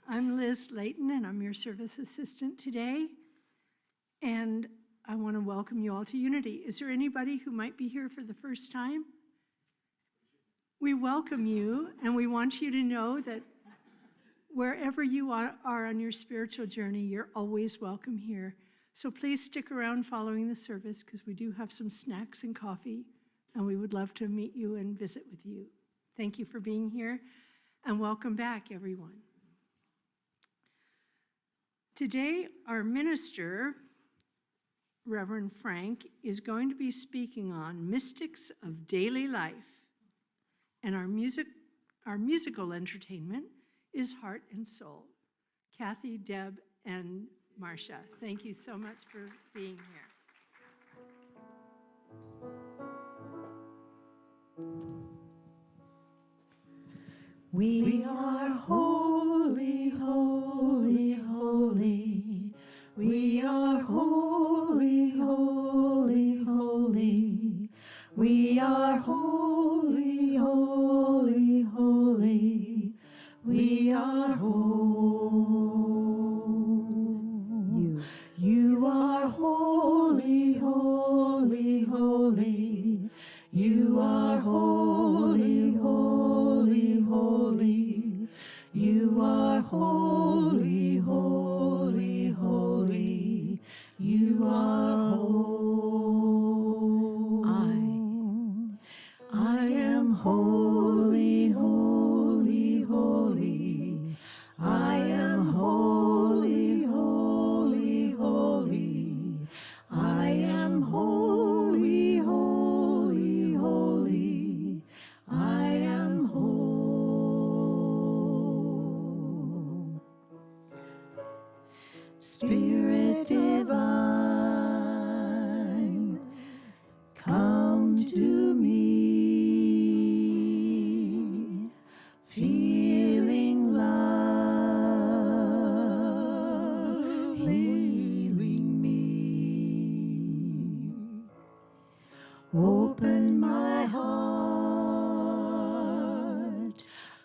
I'm Liz Leighton, and I'm your service assistant today. And I want to welcome you all to Unity. Is there anybody who might be here for the first time? We welcome you, and we want you to know that wherever you are on your spiritual journey, you're always welcome here. So please stick around following the service, because we do have some snacks and coffee, and we would love to meet you and visit with you. Thank you for being here, and welcome back, everyone. Today, our minister, Reverend Frank, is going to be speaking on mystics of daily life, and our musical entertainment is Heart and Soul. Kathy, Deb, and Marcia, thank you so much for being here. We are holy, holy, holy. We are holy, holy, holy. We are holy, holy, holy. We are holy. You are holy, holy, holy. You are holy, holy, holy. You are holy, holy, holy. You are holy. I am holy, holy, holy. I am holy, holy, holy. I am holy, holy, holy. I am whole. Spirit divine, come to me, feeling love, healing me. Open my heart,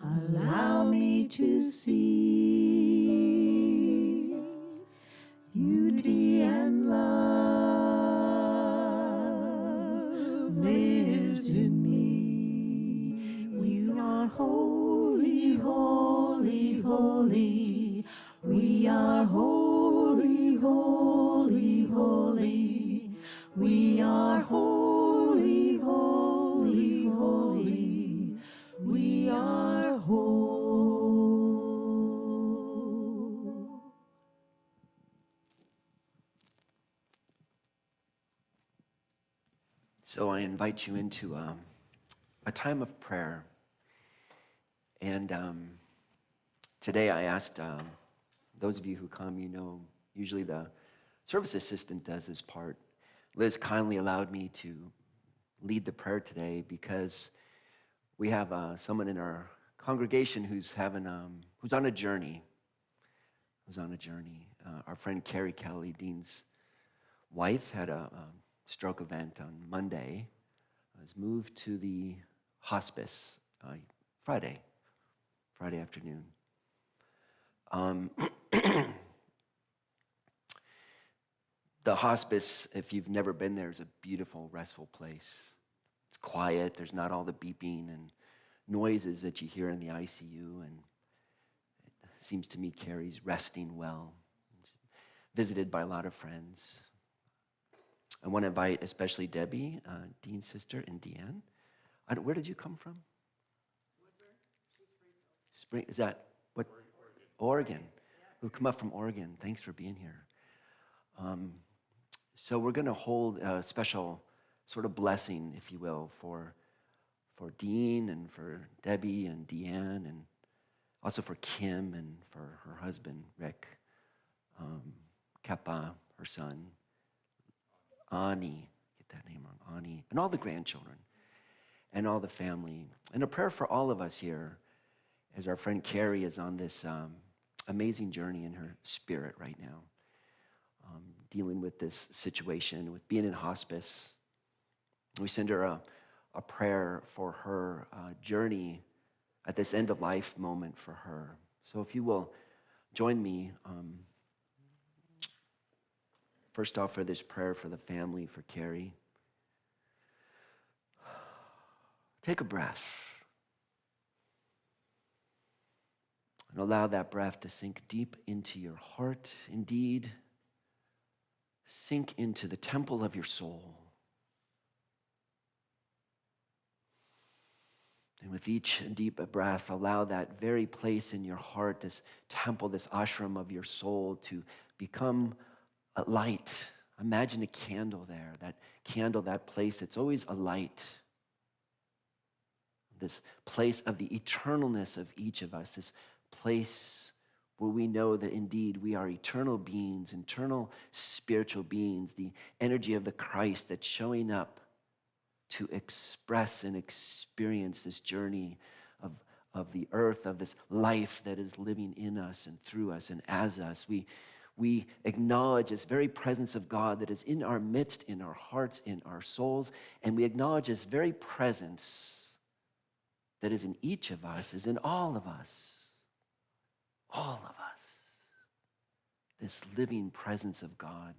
allow me to see beauty and love lives in me. We are holy, holy, holy. We are holy, holy, holy. We are holy, holy, holy. We are whole. So I invite you into a time of prayer. And today I asked those of you who come, you know, usually the service assistant does this part. Liz kindly allowed me to lead the prayer today because we have someone in our congregation who's on a journey. Our friend Karyl, Dean's wife, had a stroke event on Monday. Was moved to the hospice Friday afternoon. The hospice, if you've never been there, is a beautiful, restful place. It's quiet. There's not all the beeping and noises that you hear in the ICU. And it seems to me Carrie's resting well. Visited by a lot of friends. I want to invite especially Debbie, Dean's sister, and Deanne. Where did you come from? Woodburn, Spring. Is that what? Oregon. We've come up from Oregon. Thanks for being here. So we're going to hold a special sort of blessing, if you will, for Dean and for Debbie and Deanne, and also for Kim and for her husband, Rick, Kepa, her son, Ani, get that name wrong, Ani, and all the grandchildren, and all the family. And a prayer for all of us here as our friend Carrie is on this amazing journey in her spirit right now, dealing with this situation, with being in hospice. We send her a prayer for her journey at this end-of-life moment for her. So if you will join me, first off, for this prayer for the family, for Carrie. Take a breath and allow that breath to sink deep into your heart. Indeed, sink into the temple of your soul. And with each deep breath, allow that very place in your heart, this temple, this ashram of your soul, to become a light. Imagine a candle there, that candle, that place that's always a light. This place of the eternalness of each of us, this place where we know that indeed we are eternal beings, eternal spiritual beings, the energy of the Christ that's showing up to express and experience this journey of the earth, of this life that is living in us and through us and as us. We acknowledge this very presence of God that is in our midst, in our hearts, in our souls, and we acknowledge this very presence that is in each of us, is in all of us. All of us. This living presence of God.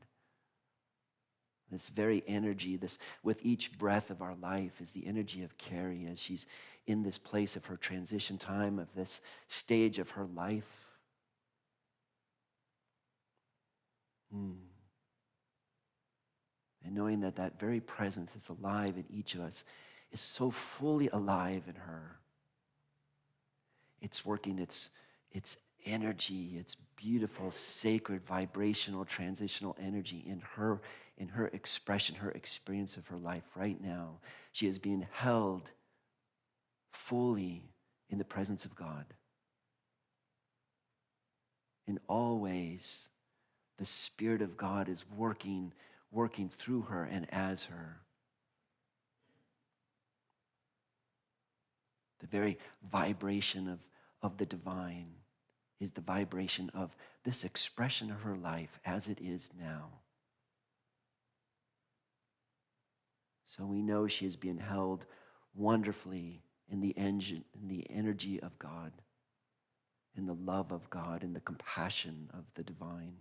This very energy, this with each breath of our life is the energy of Carrie as she's in this place of her transition time, of this stage of her life. And knowing that that very presence is alive in each of us is so fully alive in her. It's working its energy, its beautiful, sacred, vibrational, transitional energy in her expression, her experience of her life right now. She is being held fully in the presence of God. In all ways, the Spirit of God is working through her and as her. The very vibration of the divine is the vibration of this expression of her life as it is now. So we know she is being held wonderfully in the energy of God, in the love of God, in the compassion of the divine.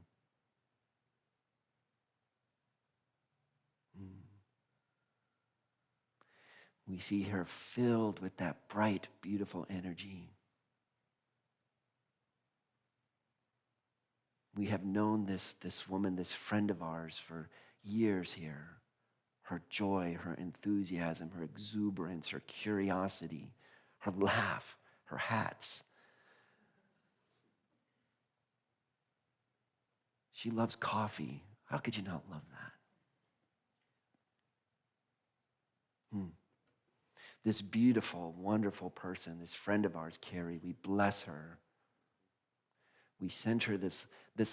We see her filled with that bright, beautiful energy. We have known this woman, this friend of ours, for years here. Her joy, her enthusiasm, her exuberance, her curiosity, her laugh, her hats. She loves coffee. How could you not love that? This beautiful, wonderful person, this friend of ours, Carrie, we bless her. We send her this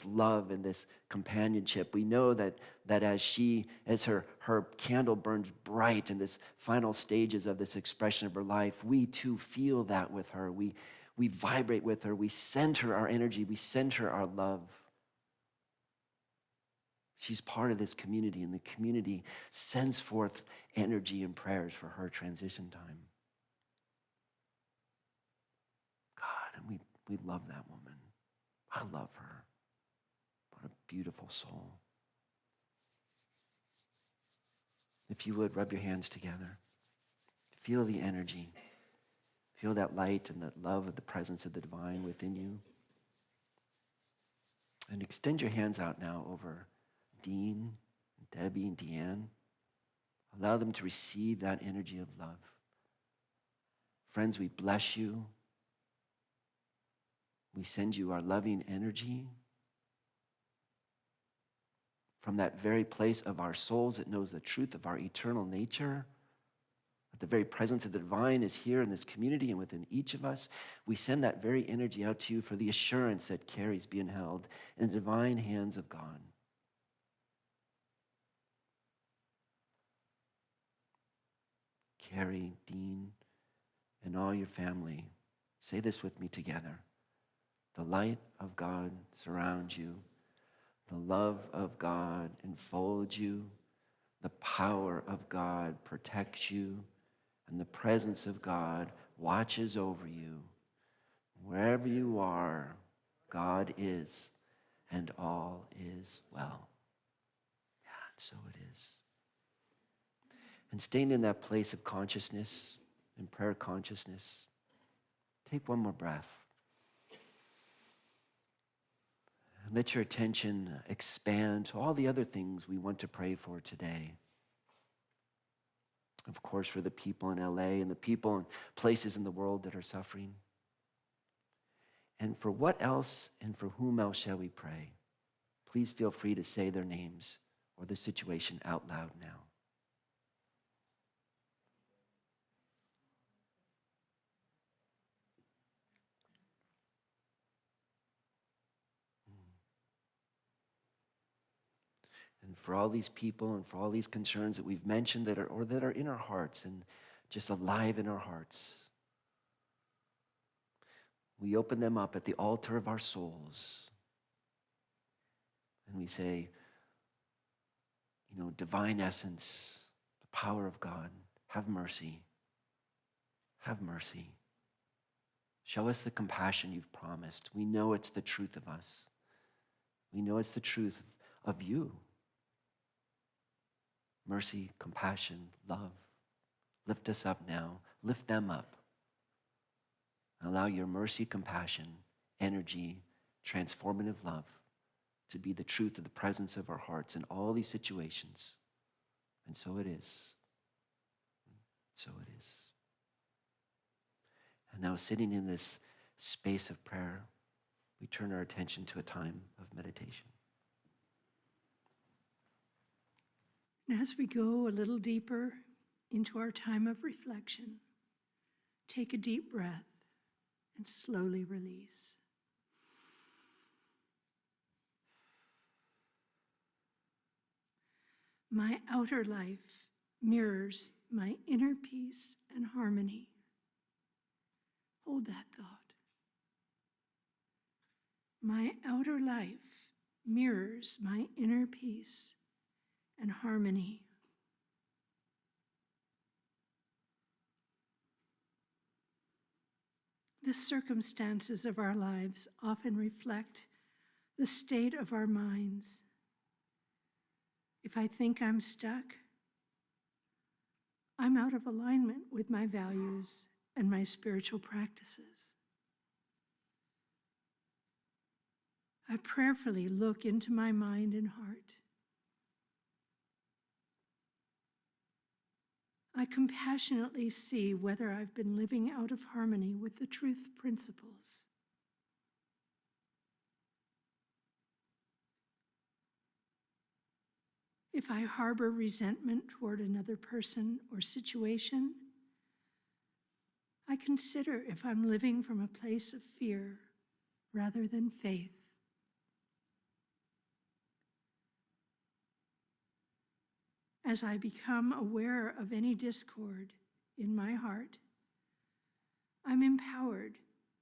love and this companionship. We know that as her candle burns bright in this final stages of this expression of her life, we too feel that with her. We vibrate with her. We send her our energy. We send her our love. She's part of this community, and the community sends forth energy and prayers for her transition time. God, and we love that woman. I love her. What a beautiful soul. If you would, rub your hands together. Feel the energy. Feel that light and that love of the presence of the divine within you. And extend your hands out now over Dean, Debbie, and Deanne. Allow them to receive that energy of love. Friends, we bless you. We send you our loving energy from that very place of our souls that knows the truth of our eternal nature. That the very presence of the divine is here in this community and within each of us. We send that very energy out to you for the assurance that Carrie's being held in the divine hands of God. Carrie, Dean, and all your family, say this with me together. The light of God surrounds you. The love of God enfolds you. The power of God protects you. And the presence of God watches over you. Wherever you are, God is, and all is well. Yeah, and so it is. And staying in that place of consciousness, in prayer consciousness, take one more breath. And let your attention expand to all the other things we want to pray for today. Of course, for the people in LA and the people in places in the world that are suffering. And for what else and for whom else shall we pray? Please feel free to say their names or the situation out loud now. And for all these people and for all these concerns that we've mentioned that are in our hearts and just alive in our hearts, we open them up at the altar of our souls. And we say, divine essence, the power of God, have mercy. Have mercy. Show us the compassion you've promised. We know it's the truth of us. We know it's the truth of you. Mercy, compassion, love. Lift us up now. Lift them up. Allow your mercy, compassion, energy, transformative love to be the truth of the presence of our hearts in all these situations. And so it is. So it is. And now, sitting in this space of prayer, we turn our attention to a time of meditation. And as we go a little deeper into our time of reflection, take a deep breath and slowly release. My outer life mirrors my inner peace and harmony. Hold that thought. My outer life mirrors my inner peace and harmony. The circumstances of our lives often reflect the state of our minds. If I think I'm stuck, I'm out of alignment with my values and my spiritual practices. I prayerfully look into my mind and heart. I compassionately see whether I've been living out of harmony with the truth principles. If I harbor resentment toward another person or situation, I consider if I'm living from a place of fear rather than faith. As I become aware of any discord in my heart, I'm empowered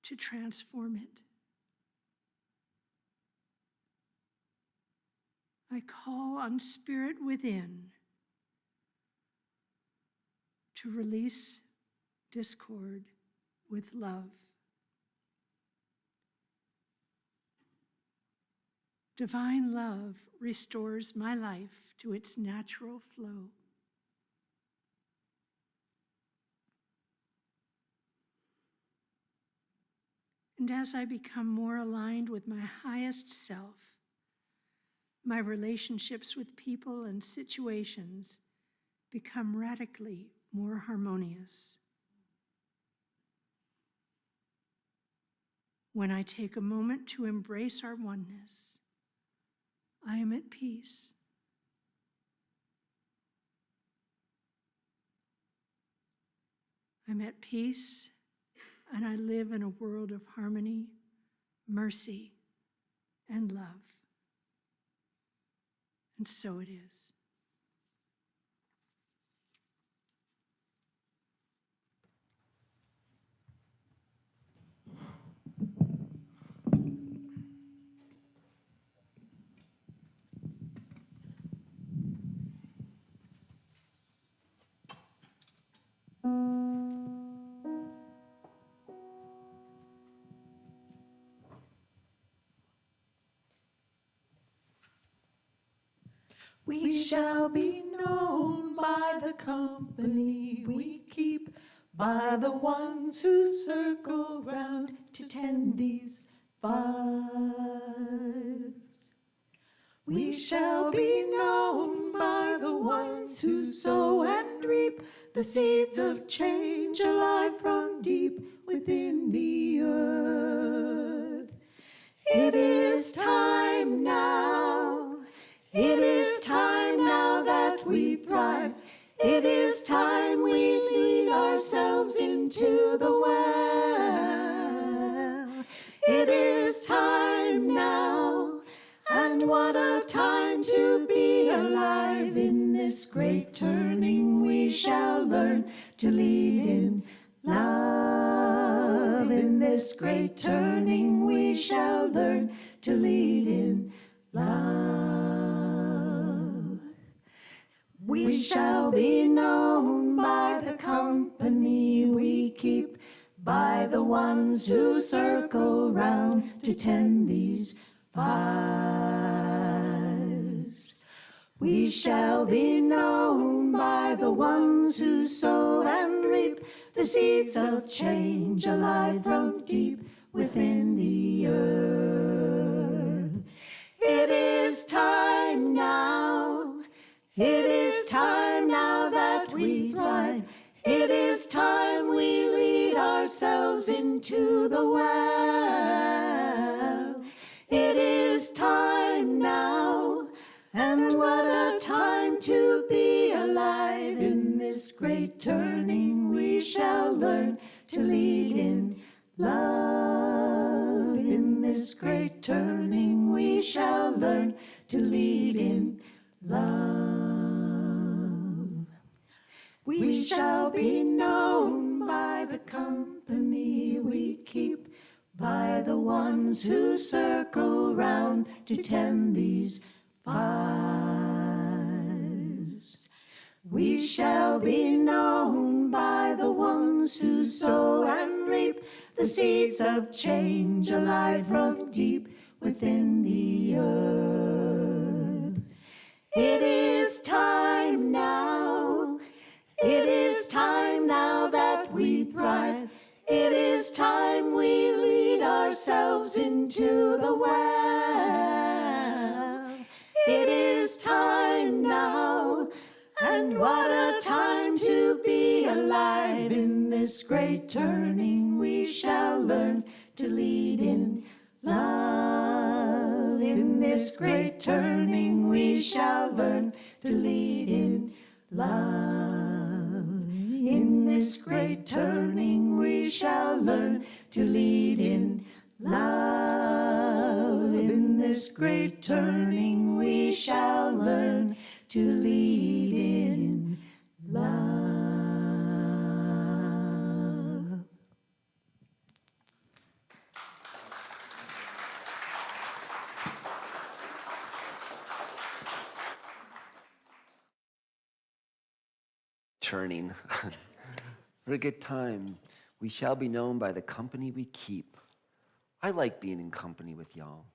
to transform it. I call on Spirit within to release discord with love. Divine love restores my life to its natural flow. And as I become more aligned with my highest self, my relationships with people and situations become radically more harmonious. When I take a moment to embrace our oneness, I am at peace. I'm at peace, and I live in a world of harmony, mercy, and love. And so it is. We shall be known by the company we keep, by the ones who circle round to tend these fives. We shall be known by the ones who sow and reap the seeds of change alive from deep within the earth. It is time now. It is time now that we thrive. It is time we lead ourselves into the well. It is time now, and what a time to be alive. In this great turning we shall learn to lead in love. In this great turning we shall learn to lead in love. We shall be known by the company we keep, by the ones who circle round to tend these fives. We shall be known by the ones who sow and reap the seeds of change alive from deep within the earth. It is time now. It is time now that we thrive. It is time we lead ourselves into the well. It is time now, and what a time to be alive. In this great turning we shall learn to lead in love. In this great turning we shall learn to lead in love. We shall be known by the company we keep, by the ones who circle round to tend these fives. We shall be known by the ones who sow and reap the seeds of change alive from deep within the earth. It is time now. It is time now that we thrive. It is time we lead ourselves into the well. It is time now, and what a time to be alive. In this great turning we shall learn to lead in love. In this great turning we shall learn to lead in love. In this great turning we shall learn to lead in love. In this great turning we shall learn to lead in love. Turning. What a good time. We shall be known by the company we keep. I like being in company with y'all.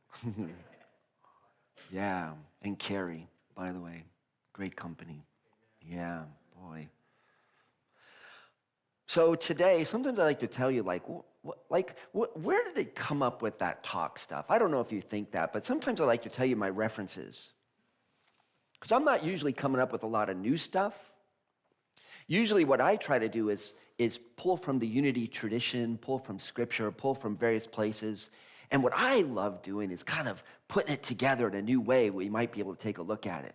Yeah, and Carrie, by the way, great company. Yeah, boy. So today, sometimes I like to tell you, where did they come up with that talk stuff? I don't know if you think that, but sometimes I like to tell you my references. Because I'm not usually coming up with a lot of new stuff. Usually what I try to do is pull from the unity tradition, pull from scripture, pull from various places. And what I love doing is kind of putting it together in a new way where you might be able to take a look at it.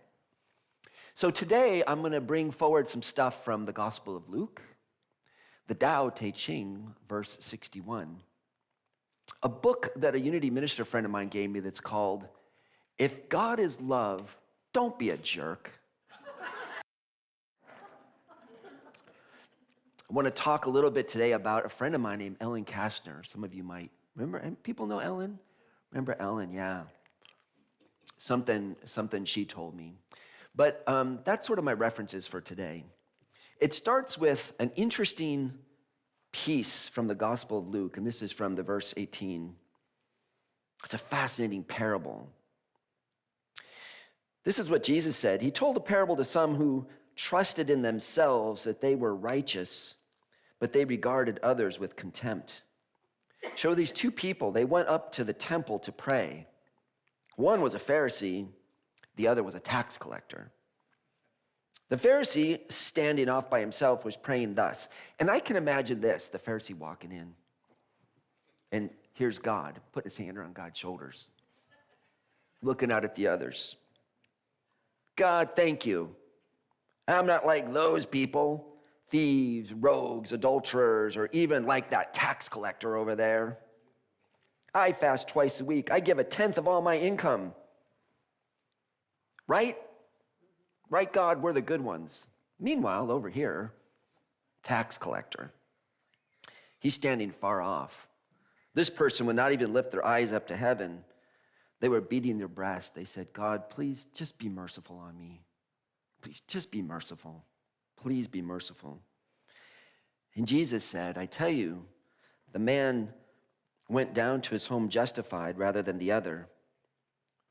So today I'm going to bring forward some stuff from the Gospel of Luke, the Tao Te Ching, verse 61. A book that a unity minister friend of mine gave me that's called, If God is Love, Don't Be a Jerk. I want to talk a little bit today about a friend of mine named Ellen Kastner. Some of you might remember, and people know Ellen? Remember Ellen, yeah. Something she told me. But that's sort of my references for today. It starts with an interesting piece from the Gospel of Luke, and this is from the verse 18. It's a fascinating parable. This is what Jesus said. He told a parable to some who trusted in themselves that they were righteous, but they regarded others with contempt. So these two people, they went up to the temple to pray. One was a Pharisee, the other was a tax collector. The Pharisee, standing off by himself, was praying thus. And I can imagine this, the Pharisee walking in. And here's God, putting his hand around God's shoulders, looking out at the others. God, thank you. I'm not like those people, thieves, rogues, adulterers, or even like that tax collector over there. I fast twice a week. I give 1/10 of all my income. Right? Right, God, we're the good ones. Meanwhile, over here, tax collector. He's standing far off. This person would not even lift their eyes up to heaven. They were beating their breast. They said, God, please just be merciful on me. Please just be merciful. Please be merciful. And Jesus said, I tell you, the man went down to his home justified rather than the other.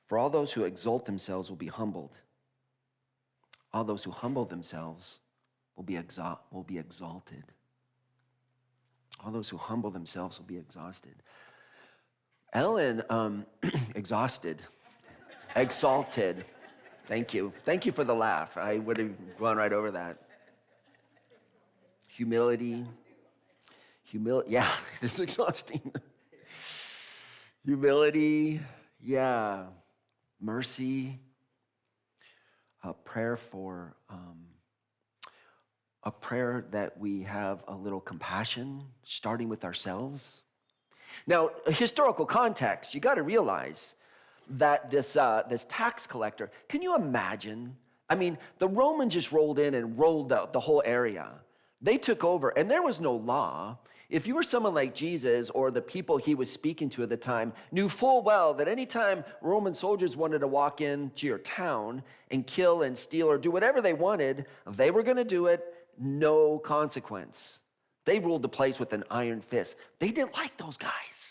For all those who exalt themselves will be humbled. All those who humble themselves will be exalted. All those who humble themselves will be exhausted. Ellen, exhausted, exalted. Thank you. Thank you for the laugh. I would have gone right over that. Humility. Yeah, it's exhausting. Humility, yeah. Mercy. A prayer that we have a little compassion, starting with ourselves. Now, a historical context, you got to realize that this tax collector, can you imagine? I mean, the Romans just rolled in and rolled out the whole area. They took over, and there was no law. If you were someone like Jesus or the people he was speaking to at the time, knew full well that anytime Roman soldiers wanted to walk into your town and kill and steal or do whatever they wanted, they were going to do it, no consequence. They ruled the place with an iron fist. They didn't like those guys.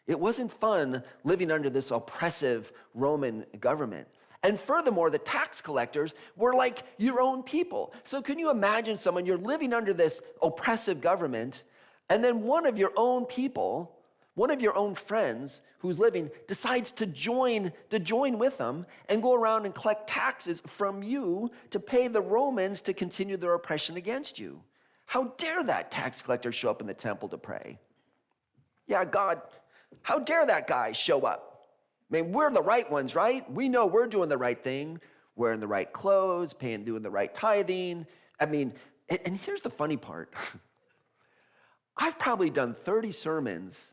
It wasn't fun living under this oppressive Roman government. And furthermore, the tax collectors were like your own people. So can you imagine someone, you're living under this oppressive government, and then one of your own people, one of your own friends who's living, decides to join with them and go around and collect taxes from you to pay the Romans to continue their oppression against you. How dare that tax collector show up in the temple to pray? Yeah, God, how dare that guy show up? I mean, we're the right ones, right? We know we're doing the right thing, wearing the right clothes, doing the right tithing. I mean, and here's the funny part. I've probably done 30 sermons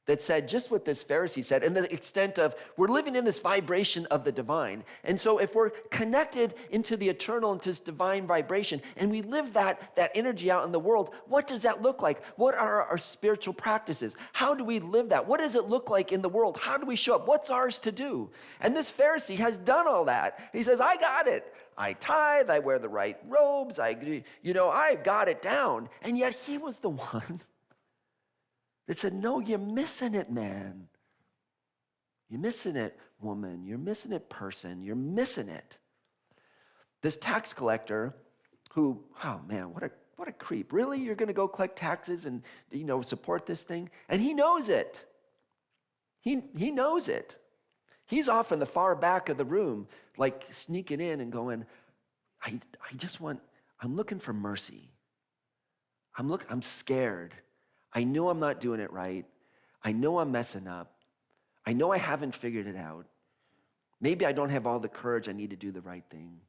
that said just what this Pharisee said, and the extent of we're living in this vibration of the divine. And so if we're connected into the eternal, into this divine vibration, and we live that energy out in the world, what does that look like? What are our spiritual practices? How do we live that? What does it look like in the world? How do we show up? What's ours to do? And this Pharisee has done all that. He says, I got it. I tithe, I wear the right robes, I've got it down. And yet he was the one that said, no, you're missing it, man. You're missing it, woman. You're missing it, person. You're missing it. This tax collector who, oh man, what a creep. Really? You're going to go collect taxes and, support this thing? And he knows it. He knows it. He's off in the far back of the room, like sneaking in and going, I'm looking for mercy. I'm scared. I know I'm not doing it right. I know I'm messing up. I know I haven't figured it out. Maybe I don't have all the courage I need to do the right thing.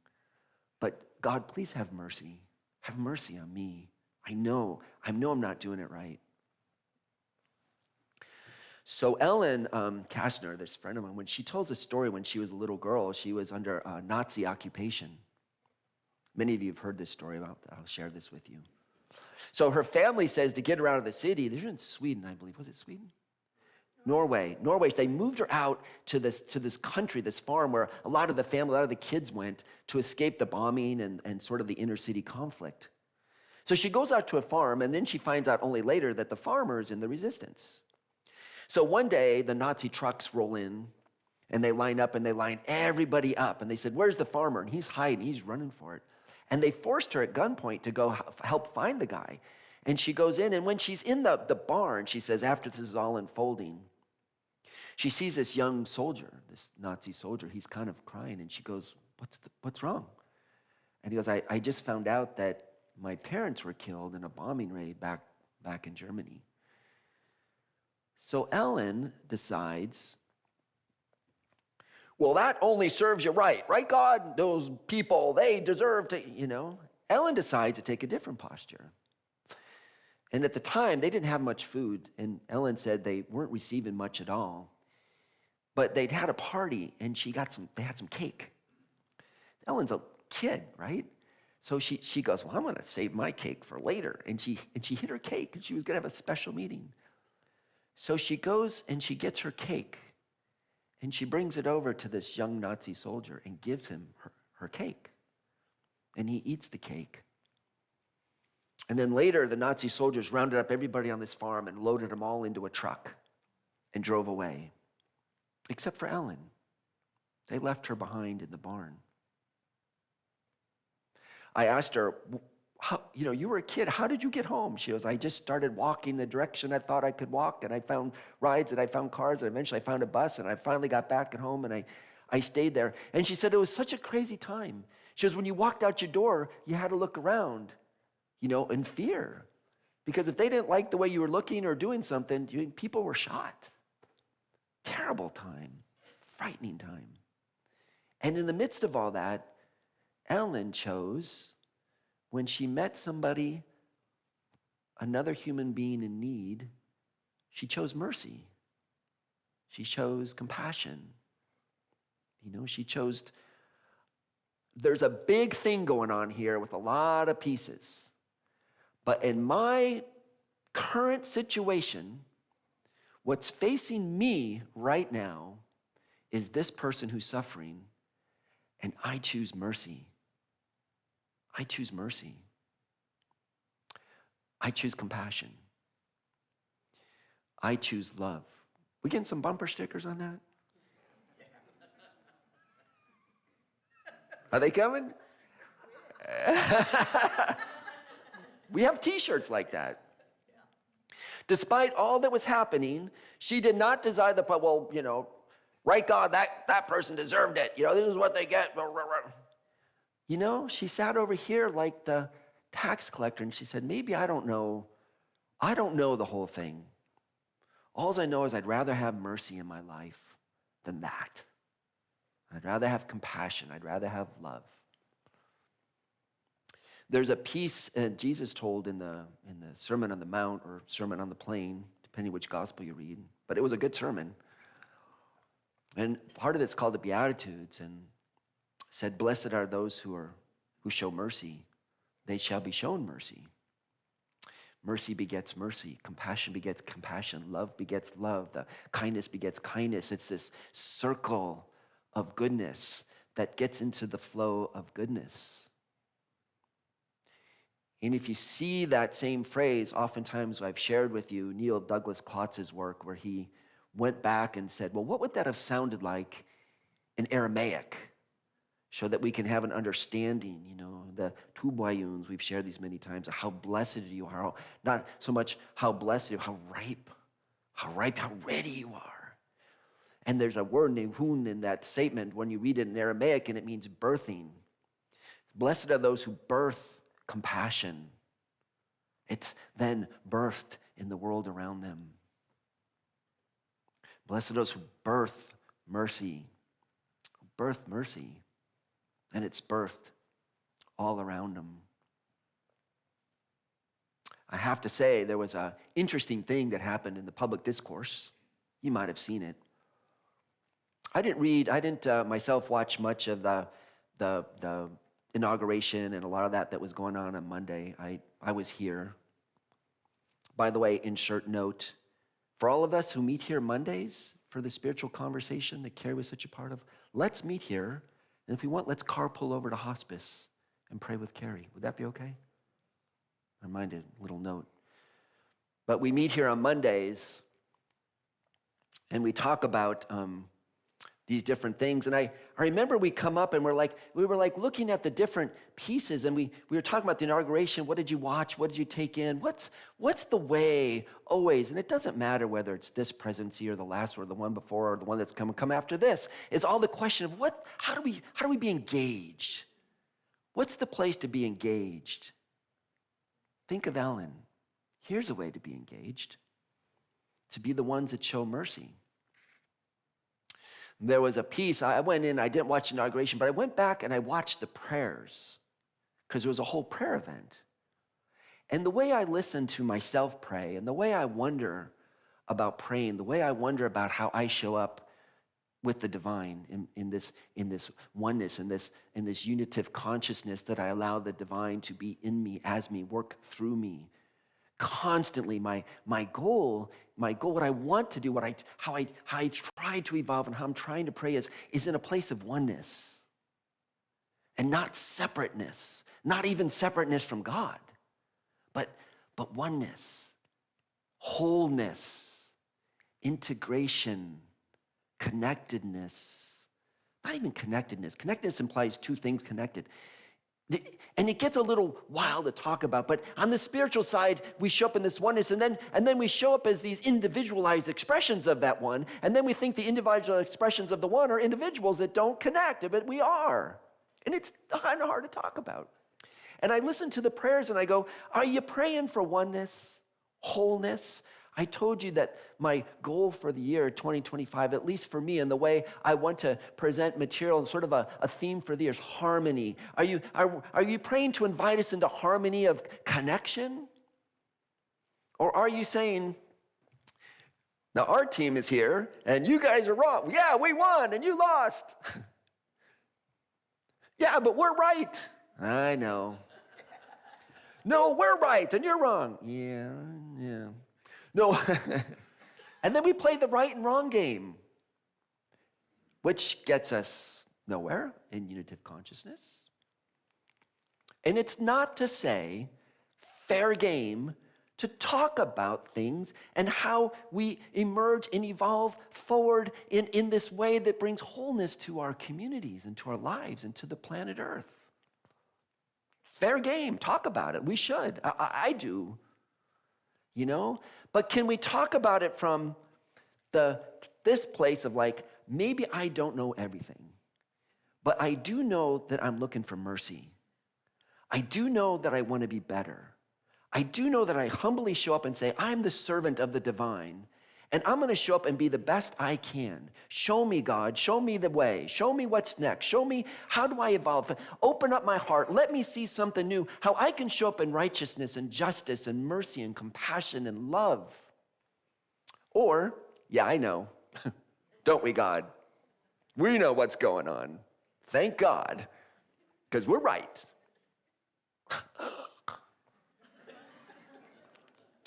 But God, please have mercy. Have mercy on me. I know I'm not doing it right. So Ellen Kastner, this friend of mine, when she tells a story when she was a little girl, she was under Nazi occupation. Many of you have heard this story. I'll share this with you. So her family says to get her out of the city, they're in Sweden, I believe. Was it Sweden? Norway. They moved her out to this country, this farm where a lot of the kids went to escape the bombing and sort of the inner city conflict. So she goes out to a farm, and then she finds out only later that the farmer is in the resistance. So one day, the Nazi trucks roll in, And they line up and they line everybody up. And they said, where's the farmer? And he's hiding, he's running for it. And they forced her at gunpoint to go help find the guy. And she goes in, and when she's in the barn, she says, after this is all unfolding, she sees this young soldier, this Nazi soldier. He's kind of crying, and she goes, what's wrong? And he goes, I just found out that my parents were killed in a bombing raid back in Germany. So Ellen decides, well, that only serves you right, God? Those people, they deserve to, Ellen decides to take a different posture. And at the time, they didn't have much food, and Ellen said they weren't receiving much at all. But they'd had a party, and they had some cake. Ellen's a kid, right? So she goes, well, I'm going to save my cake for later. And she hid her cake, and she was going to have a special meeting. So she goes and she gets her cake, and she brings it over to this young Nazi soldier and gives him her cake. And he eats the cake. And then later, the Nazi soldiers rounded up everybody on this farm and loaded them all into a truck and drove away, except for Ellen. They left her behind in the barn. I asked her, you were a kid. How did you get home? She goes, I just started walking the direction I thought I could walk, and I found rides, and I found cars, and eventually I found a bus, and I finally got back at home, and I stayed there. And she said it was such a crazy time. She goes, when you walked out your door, you had to look around, in fear. Because if they didn't like the way you were looking or doing something, people were shot. Terrible time, frightening time. And in the midst of all that, Ellen chose, when she met somebody, another human being in need, she chose mercy. She chose compassion. She chose, there's a big thing going on here with a lot of pieces. But in my current situation, what's facing me right now is this person who's suffering, and I choose mercy. I choose mercy. I choose compassion. I choose love. We getting some bumper stickers on that? Are they coming? We have t-shirts like that. Despite all that was happening, she did not desire right, God, that person deserved it. This is what they get. She sat over here like the tax collector, and she said, maybe I don't know the whole thing. All I know is I'd rather have mercy in my life than that. I'd rather have compassion. I'd rather have love. There's a piece Jesus told in the Sermon on the Mount or Sermon on the Plain, depending which gospel you read, but it was a good sermon. And part of it's called the Beatitudes, and said, blessed are those who show mercy. They shall be shown mercy. Mercy begets mercy. Compassion begets compassion. Love begets love. The kindness begets kindness. It's this circle of goodness that gets into the flow of goodness. And if you see that same phrase, oftentimes I've shared with you Neil Douglas Klotz's work where he went back and said, well, what would that have sounded like in Aramaic? So that we can have an understanding, the tuboyuns, we've shared these many times, how blessed you are. Not so much how blessed you are, how ready you are. And there's a word, nehun, in that statement when you read it in Aramaic, and it means birthing. Blessed are those who birth compassion. It's then birthed in the world around them. Blessed are those who birth mercy. And it's birthed all around them. I have to say, there was an interesting thing that happened in the public discourse. You might have seen it. I didn't myself watch much of the inauguration and a lot of that was going on Monday. I was here. By the way, insert note, for all of us who meet here Mondays for the spiritual conversation that Karyl was such a part of, let's meet here. And if we want, let's carpool over to hospice and pray with Karyl. Would that be okay? Reminded, little note. But we meet here on Mondays, and we talk about these different things. And I remember we come up and we were looking at the different pieces, and we were talking about the inauguration. What did you watch? What did you take in? What's the way always? And it doesn't matter whether it's this presidency or the last or the one before or the one that's come after this. It's all the question of how do we be engaged? What's the place to be engaged? Think of Ellen. Here's a way to be engaged. To be the ones that show mercy. There was a piece, I went in, I didn't watch the inauguration, but I went back and I watched the prayers because there was a whole prayer event. And the way I listen to myself pray and the way I wonder about praying, the way I wonder about how I show up with the divine in this oneness, in this unitive consciousnly that I allow the divine to be in me, as me, work through me. Constantly, my goal, what I want to do, how I try to evolve and how I'm trying to pray is in a place of oneness and not separateness, not even separateness from God, but oneness, wholeness, integration, connectedness. Not even connectedness. Connectedness implies two things connected. And it gets a little wild to talk about, but on the spiritual side, we show up in this oneness, and then we show up as these individualized expressions of that one, and then we think the individual expressions of the one are individuals that don't connect, but we are. And it's kind of hard to talk about. And I listen to the prayers and I go, are you praying for oneness, wholeness? I told you that my goal for the year 2025, at least for me, and the way I want to present material, sort of a theme for the year is harmony. Are you praying to invite us into harmony of connection? Or are you saying, now our team is here and you guys are wrong. Yeah, we won and you lost. Yeah, but we're right. I know. No, we're right and you're wrong. Yeah. No. And then we play the right and wrong game, which gets us nowhere in unitive consciousness. And it's not to say fair game to talk about things and how we emerge and evolve forward in this way that brings wholeness to our communities and to our lives and to the planet Earth. Fair game, talk about it. We should. I do. But can we talk about it from this place of maybe I don't know everything, but I do know that I'm looking for mercy. I do know that I want to be better. I do know that I humbly show up and say, I'm the servant of the divine, and I'm going to show up and be the best I can. Show me, God. Show me the way. Show me what's next. Show me how do I evolve. Open up my heart. Let me see something new, how I can show up in righteousness and justice and mercy and compassion and love. Or, yeah, I know. Don't we, God? We know what's going on. Thank God, because we're right.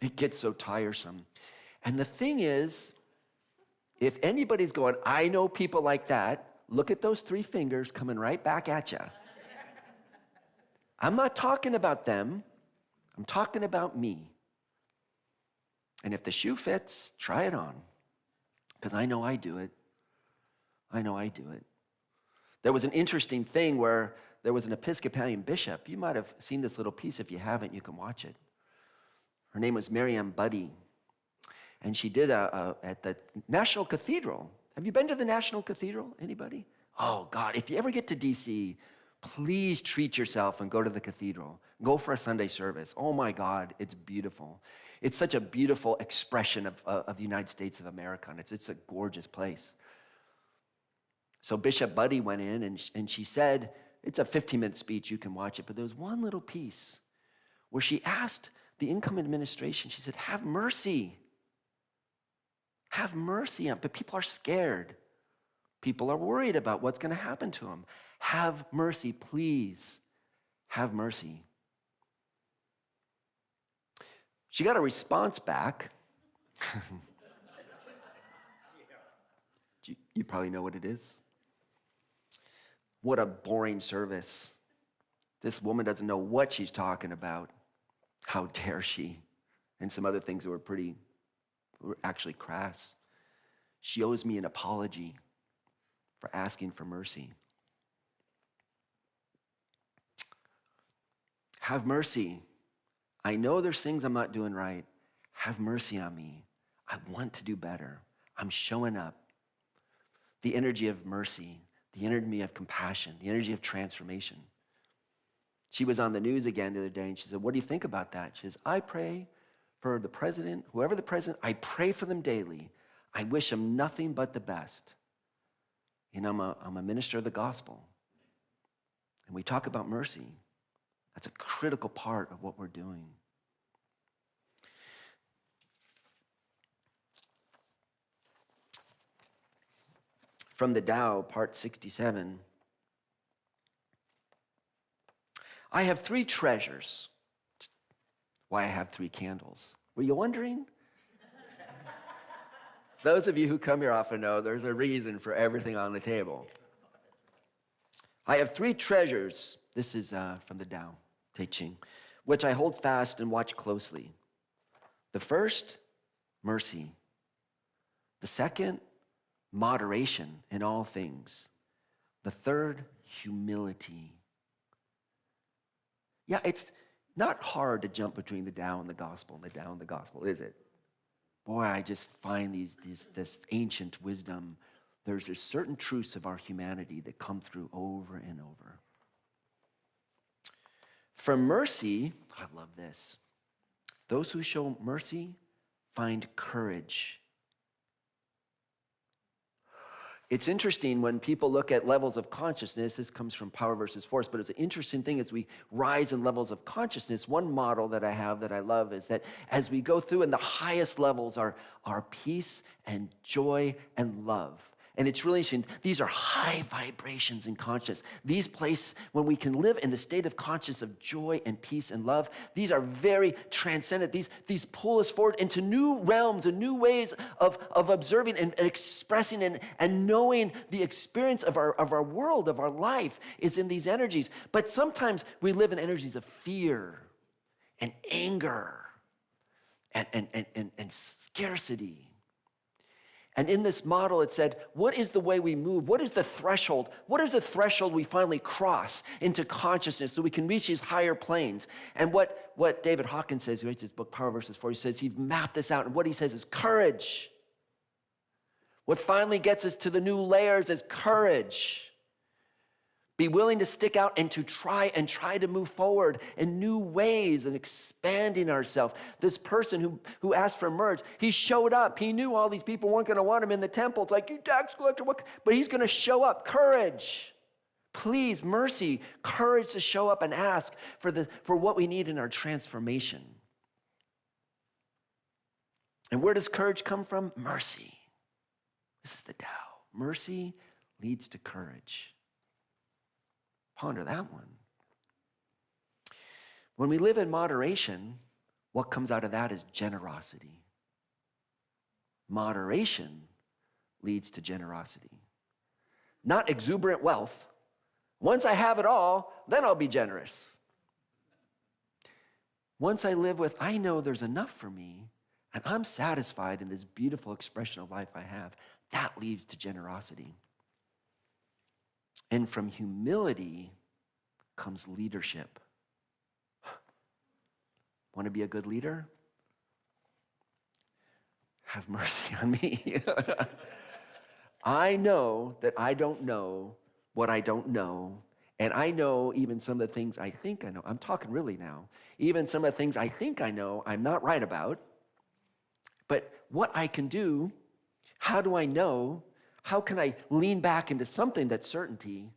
It gets so tiresome. And the thing is, if anybody's going, I know people like that, look at those 3 fingers coming right back at you. I'm not talking about them. I'm talking about me. And if the shoe fits, try it on. Because I know I do it. There was an interesting thing where there was an Episcopalian bishop. You might have seen this little piece. If you haven't, you can watch it. Her name was Miriam Buddy. And she did at the National Cathedral. Have you been to the National Cathedral? Anybody? Oh, God, if you ever get to D.C., please treat yourself and go to the cathedral. Go for a Sunday service. Oh, my God, it's beautiful. It's such a beautiful expression of the United States of America, and it's a gorgeous place. So Bishop Buddy went in, and she said, it's a 15-minute speech, you can watch it, but there was one little piece where she asked the incoming administration, she said, have mercy. Have mercy. But people are scared. People are worried about what's going to happen to them. Have mercy, please. Have mercy. She got a response back. You probably know what it is. What a boring service. This woman doesn't know what she's talking about. How dare she? And some other things that were actually crass. She owes me an apology for asking for mercy. Have mercy. I know there's things I'm not doing right. Have mercy on me. I want to do better. I'm showing up. The energy of mercy, the energy of compassion, the energy of transformation. She was on the news again the other day, and she said, what do you think about that? She says, I pray for the president, whoever the president, I pray for them daily. I wish them nothing but the best. You know, I'm a minister of the gospel. And we talk about mercy. That's a critical part of what we're doing. From the Tao, part 67. I have 3 treasures. Why I have 3 candles. Were you wondering? Those of you who come here often know there's a reason for everything on the table. I have 3 treasures. This is from the Tao Te Ching, which I hold fast and watch closely. The first, mercy. The second, moderation in all things. The third, humility. Yeah, it's not hard to jump between the Tao and the gospel and the Tao and the gospel, is it? Boy, I just find this ancient wisdom. There's a certain truths of our humanity that come through over and over. For mercy, I love this. Those who show mercy find courage. It's interesting when people look at levels of consciousness, this comes from Power versus Force, but it's an interesting thing as we rise in levels of consciousness. One model that I have that I love is that as we go through, and the highest levels are peace and joy and love. And it's really interesting. These are high vibrations in consciousness. These places, when we can live in the state of consciousness of joy and peace and love, these are very transcendent. These pull us forward into new realms and new ways of observing and expressing and knowing the experience of our world, of our life, is in these energies. But sometimes we live in energies of fear and anger and scarcity. And in this model, it said, what is the way we move? What is the threshold? What is the threshold we finally cross into consciousness so we can reach these higher planes? And what David Hawkins says, who writes his book, Power versus Force, he says he's mapped this out. And what he says is courage. What finally gets us to the new layers is courage. Be willing to stick out and to try to move forward in new ways and expanding ourselves. This person who asked for merge, he showed up. He knew all these people weren't going to want him in the temple. It's like, you tax collector, what? But he's going to show up. Courage. Please, mercy, courage to show up and ask for what we need in our transformation. And where does courage come from? Mercy. This is the Tao. Mercy leads to courage. Ponder that one. When we live in moderation, what comes out of that is generosity. Moderation leads to generosity. Not exuberant wealth. Once I have it all, then I'll be generous. Once I live with, I know there's enough for me, and I'm satisfied in this beautiful expression of life I have, that leads to generosity. And from humility comes leadership. Want to be a good leader? Have mercy on me. I know that I don't know what I don't know, and I know even some of the things I think I know. I'm talking really now. Even some of the things I think I know, I'm not right about. But what I can do, how do I know? How can I lean back into something that's certainty?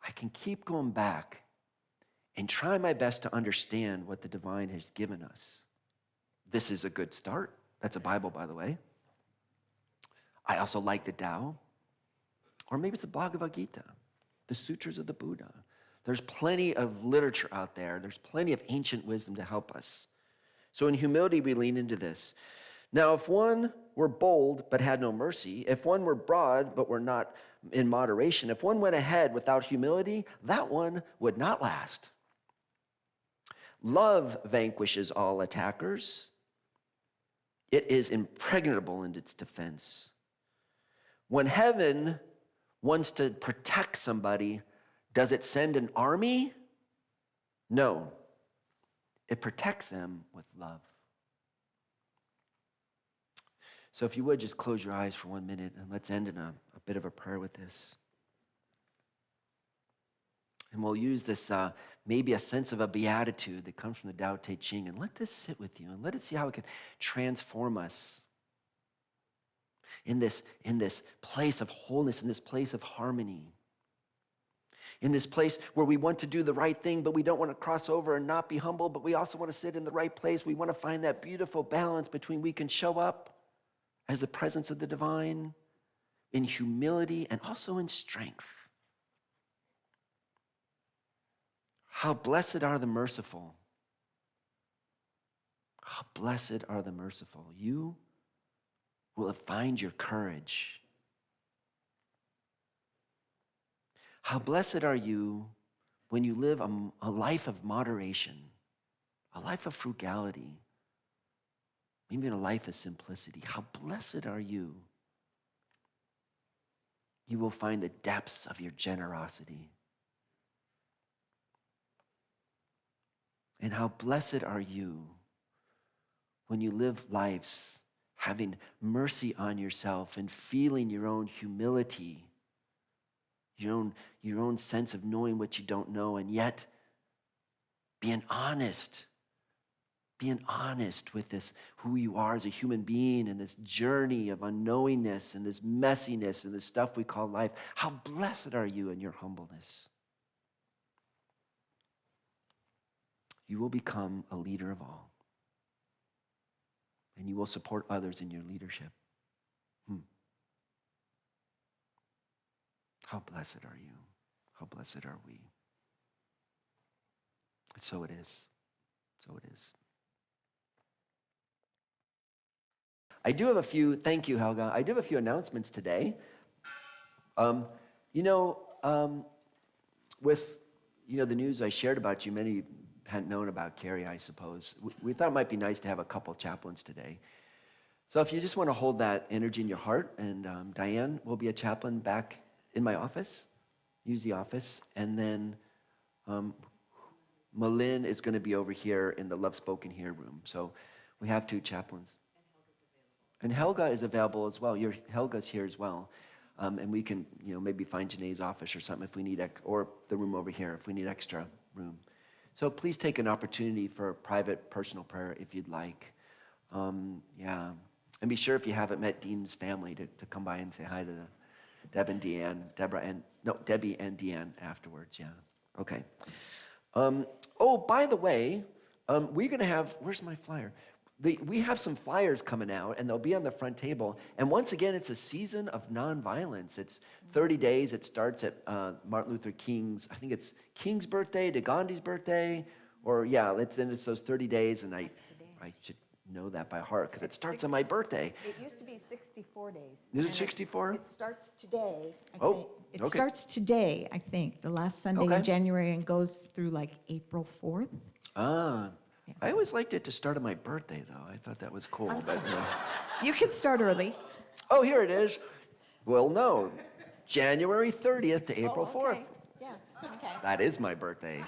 I can keep going back and try my best to understand what the divine has given us. This is a good start. That's a Bible, by the way. I also like the Tao. Or maybe it's the Bhagavad Gita, the Sutras of the Buddha. There's plenty of literature out there. There's plenty of ancient wisdom to help us. So in humility, we lean into this. Now, if one were bold but had no mercy, if one were broad but were not in moderation, if one went ahead without humility, that one would not last. Love vanquishes all attackers. It is impregnable in its defense. When heaven wants to protect somebody, does it send an army? No. It protects them with love. So if you would, just close your eyes for 1 minute and let's end in a bit of a prayer with this. And we'll use this, maybe a sense of a beatitude that comes from the Tao Te Ching, and let this sit with you and let it see how it can transform us in this place of wholeness, in this place of harmony, in this place where we want to do the right thing, but we don't want to cross over and not be humble, but we also want to sit in the right place. We want to find that beautiful balance between we can show up as the presence of the divine in humility and also in strength. How blessed are the merciful. How blessed are the merciful. You will find your courage. How blessed are you when you live a life of moderation, a life of frugality, even a life of simplicity. How blessed are you. You will find the depths of your generosity. And how blessed are you when you live lives having mercy on yourself and feeling your own humility, your own sense of knowing what you don't know, and yet being honest with this, who you are as a human being, and this journey of unknowingness and this messiness and this stuff we call life. How blessed are you in your humbleness. You will become a leader of all, and you will support others in your leadership. How blessed are you? How blessed are we? So it is. So it is. I do have a few, thank you, Helga. I do have a few announcements today. With the news I shared about you, many hadn't known about Karyl, I suppose. We thought it might be nice to have a couple chaplains today. So if you just want to hold that energy in your heart, and Diane will be a chaplain back in my office, use the office, and then Malin is going to be over here in the Love Spoken Here room. So we have two chaplains. And Helga is available as well. Helga's here as well. And we can, maybe find Janae's office or something if we need, or the room over here if we need extra room. So please take an opportunity for a private, personal prayer if you'd like. Yeah. And be sure if you haven't met Dean's family to come by and say hi to Debbie and Deanne afterwards, yeah. Okay. By the way, we're going to have, where's my flyer? We have some flyers coming out, and they'll be on the front table. And once again, it's a season of nonviolence. It's 30 days. It starts at Martin Luther King's, I think it's King's birthday to Gandhi's birthday. Then it's those 30 days, and I should know that by heart because it starts on my birthday. It used to be 64 days. Is it 64? It starts today, I Oh, think. It okay. starts today, I think, the last Sunday Okay. in January, and goes through like April 4th. I always liked it to start on my birthday, though. I thought that was cool. You can start early. Oh, here it is. Well, no. January 30th to April 4th. Okay. Yeah, okay. That is my birthday.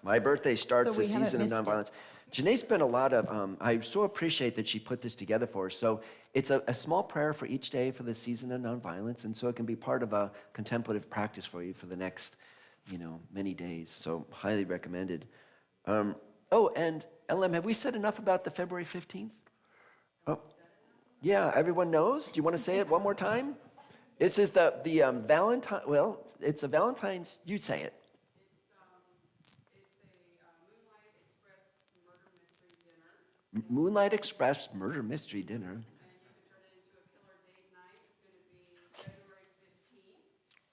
My birthday starts So the we haven't season of missed it. nonviolence. Janae spent a lot of, I so appreciate that she put this together for us. So it's a small prayer for each day for the season of nonviolence, and so it can be part of a contemplative practice for you for the next, many days. So highly recommended. And LM, have we said enough about the February 15th? Oh, yeah, everyone knows. Do you want to say it one more time? This is the Valentine, it's a Valentine's, you say it. Moonlight Express Murder Mystery Dinner. And you can turn it into a killer date night. It's going to be February 15th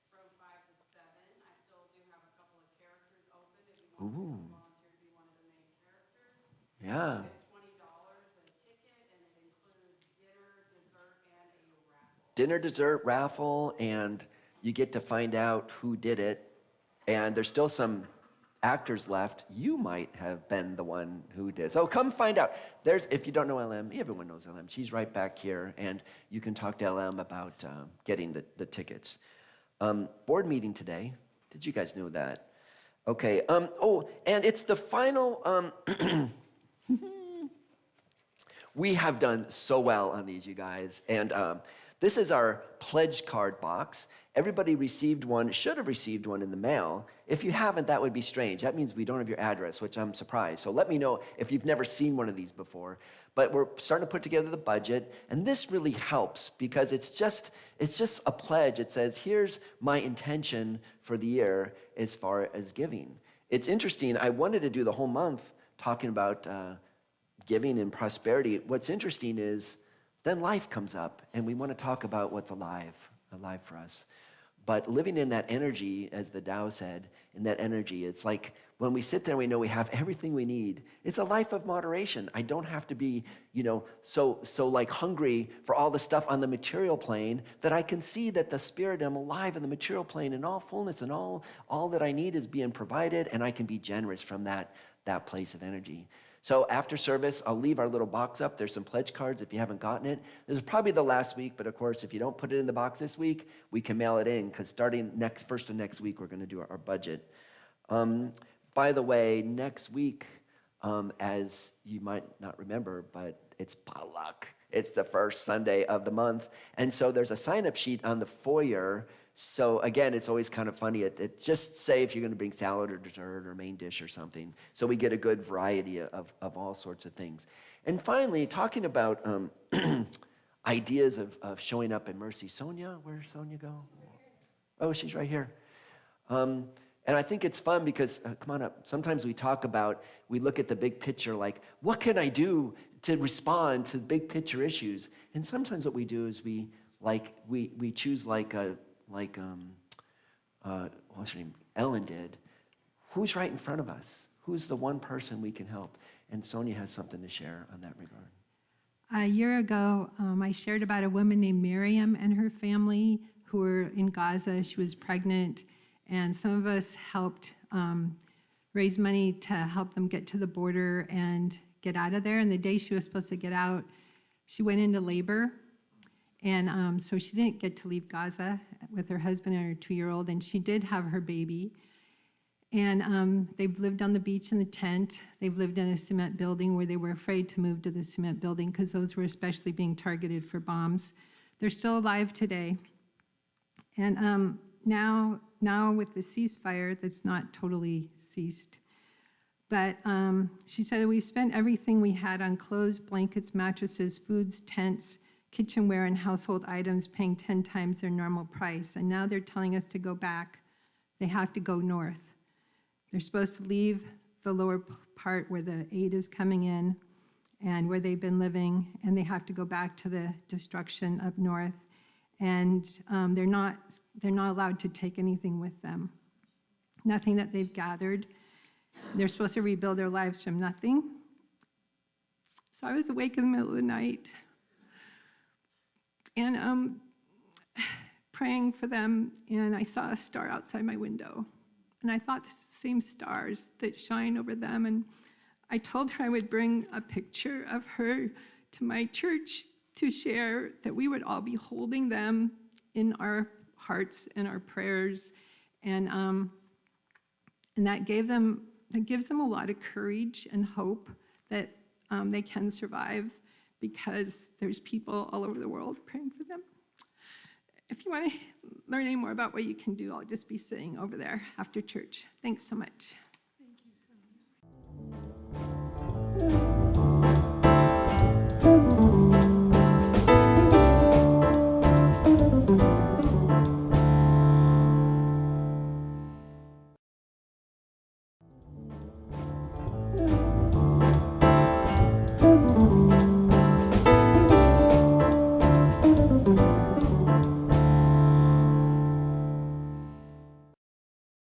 from 5 to 7. I still do have a couple of characters open if you want to volunteer to be one of the main characters. Yeah. It's $20 a ticket, and it includes dinner, dessert, and a raffle. Dinner, dessert, raffle, and you get to find out who did it. And there's still some actors left, you might have been the one who did. So come find out. If you don't know LM, everyone knows LM. She's right back here, and you can talk to LM about getting the tickets. Board meeting today. Did you guys know that? Okay. And it's the final. We have done so well on these, you guys. And this is our pledge card box. Everybody received one, should have received one in the mail. If you haven't, that would be strange. That means we don't have your address, which I'm surprised. So let me know if you've never seen one of these before. But we're starting to put together the budget, and this really helps because it's just a pledge. It says, here's my intention for the year as far as giving. It's interesting. I wanted to do the whole month talking about giving and prosperity. What's interesting is then life comes up, and we want to talk about what's alive for us. But living in that energy, as the Tao said, in that energy, it's like when we sit there, we know we have everything we need. It's a life of moderation. I don't have to be, so like hungry for all the stuff on the material plane, that I can see that the spirit, I'm alive in the material plane in all fullness, and all that I need is being provided, and I can be generous from that place of energy. So after service, I'll leave our little box up. There's some pledge cards if you haven't gotten it. This is probably the last week, but of course, if you don't put it in the box this week, we can mail it in, because starting first of next week, we're going to do our budget. By the way, next week, as you might not remember, but it's potluck. It's the first Sunday of the month. And so there's a sign-up sheet on the foyer. So again, it's always kind of funny. It just say if you're going to bring salad or dessert or main dish or something. So we get a good variety of all sorts of things. And finally, talking about ideas of showing up in mercy. Sonia, where'd Sonia go? Oh, she's right here. And I think it's fun because, come on up, sometimes we look at the big picture like, what can I do to respond to big picture issues? And sometimes what we do is we choose what's her name? Ellen did. Who's right in front of us? Who's the one person we can help? And Sonia has something to share on that regard. A year ago, I shared about a woman named Miriam and her family who were in Gaza. She was pregnant, and some of us helped raise money to help them get to the border and get out of there. And the day she was supposed to get out, she went into labor. And so she didn't get to leave Gaza with her husband and her 2-year-old, and she did have her baby. And they've lived on the beach in the tent. They've lived in a cement building where they were afraid to move to the cement building because those were especially being targeted for bombs. They're still alive today. And now with the ceasefire, that's not totally ceased. But she said that we spent everything we had on clothes, blankets, mattresses, foods, tents, kitchenware, and household items, paying 10 times their normal price. And now they're telling us to go back. They have to go north. They're supposed to leave the lower part where the aid is coming in and where they've been living, and they have to go back to the destruction up north. And they're not allowed to take anything with them, nothing that they've gathered. They're supposed to rebuild their lives from nothing. So I was awake in the middle of the night and praying for them, and I saw a star outside my window. And I thought this is the same stars that shine over them. And I told her I would bring a picture of her to my church to share, that we would all be holding them in our hearts and our prayers. And that gives them a lot of courage and hope that they can survive, because there's people all over the world praying for them. If you want to learn any more about what you can do, I'll just be sitting over there after church. Thanks so much.